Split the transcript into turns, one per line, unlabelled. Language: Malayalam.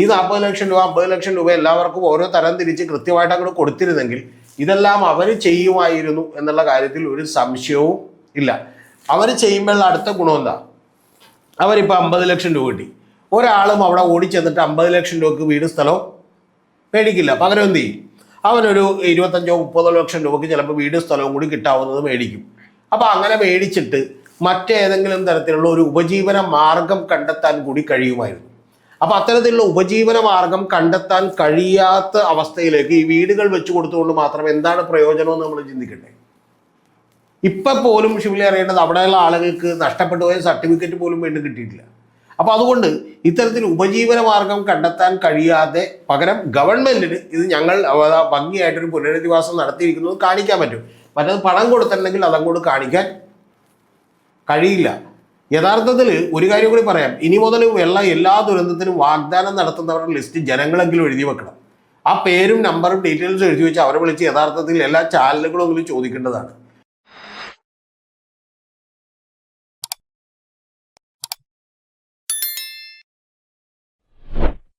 ഈ 40 ലക്ഷം രൂപ 50 ലക്ഷം രൂപ എല്ലാവർക്കും ഓരോ തരം തിരിച്ച് കൃത്യമായിട്ട് അങ്ങോട്ട് കൊടുത്തിരുന്നെങ്കിൽ ഇതെല്ലാം അവർ ചെയ്യുമായിരുന്നു എന്നുള്ള കാര്യത്തിൽ ഒരു സംശയവും ഇല്ല. അവർ ചെയ്യുമ്പോഴുള്ള അടുത്ത ഗുണം എന്താ? അവരിപ്പോൾ 50 ലക്ഷം രൂപ കിട്ടി. ഒരാളും അവിടെ ഓടിച്ചെന്നിട്ട് 50 ലക്ഷം രൂപക്ക് വീട് സ്ഥലവും മേടിക്കില്ല. പകരം എന്ത് ചെയ്യും? അവനൊരു 25-30 ലക്ഷം രൂപക്ക് ചിലപ്പോൾ വീട് സ്ഥലവും കൂടി കിട്ടാവുന്നത് മേടിക്കും. അപ്പോൾ അങ്ങനെ മേടിച്ചിട്ട് മറ്റേതെങ്കിലും തരത്തിലുള്ള ഒരു ഉപജീവന മാർഗം കണ്ടെത്താൻ കൂടി കഴിയുമായിരുന്നു. അപ്പോൾ അത്തരത്തിലുള്ള ഉപജീവന മാർഗം കണ്ടെത്താൻ കഴിയാത്ത അവസ്ഥയിലേക്ക് ഈ വീടുകൾ വെച്ച് കൊടുത്തുകൊണ്ട് മാത്രം എന്താണ് പ്രയോജനമെന്ന് നമ്മൾ ചിന്തിക്കട്ടെ. ഇപ്പം പോലും ഷിബിലി അറിയേണ്ടത് അവിടെയുള്ള ആളുകൾക്ക് നഷ്ടപ്പെട്ടു പോയ സർട്ടിഫിക്കറ്റ് പോലും വീണ്ടും കിട്ടിയിട്ടില്ല. അപ്പോൾ അതുകൊണ്ട് ഇത്തരത്തിൽ ഉപജീവന മാർഗം കണ്ടെത്താൻ കഴിയാതെ പകരം ഗവൺമെന്റിന് ഇത് ഞങ്ങൾ ഭംഗിയായിട്ടൊരു പുനരധിവാസം നടത്തിയിരിക്കുന്നത് കാണിക്കാൻ പറ്റും. മറ്റത് പണം കൊടുത്തിട്ടുണ്ടെങ്കിൽ അതങ്ങോട്ട് കാണിക്കാൻ കഴിയില്ല. യഥാർത്ഥത്തിൽ ഒരു കാര്യം കൂടി പറയാം. ഇനി മുതൽ എല്ലാ ദുരന്തത്തിനും വാഗ്ദാനം നടത്തുന്നവരുടെ ലിസ്റ്റ് ജനങ്ങളെങ്കിലും എഴുതി വെക്കണം. ആ പേരും നമ്പറും ഡീറ്റെയിൽസും എഴുതി വെച്ച് അവരെ വിളിച്ച് യഥാർത്ഥത്തിൽ എല്ലാ ചാനലുകളും ചോദിക്കേണ്ടതാണ്.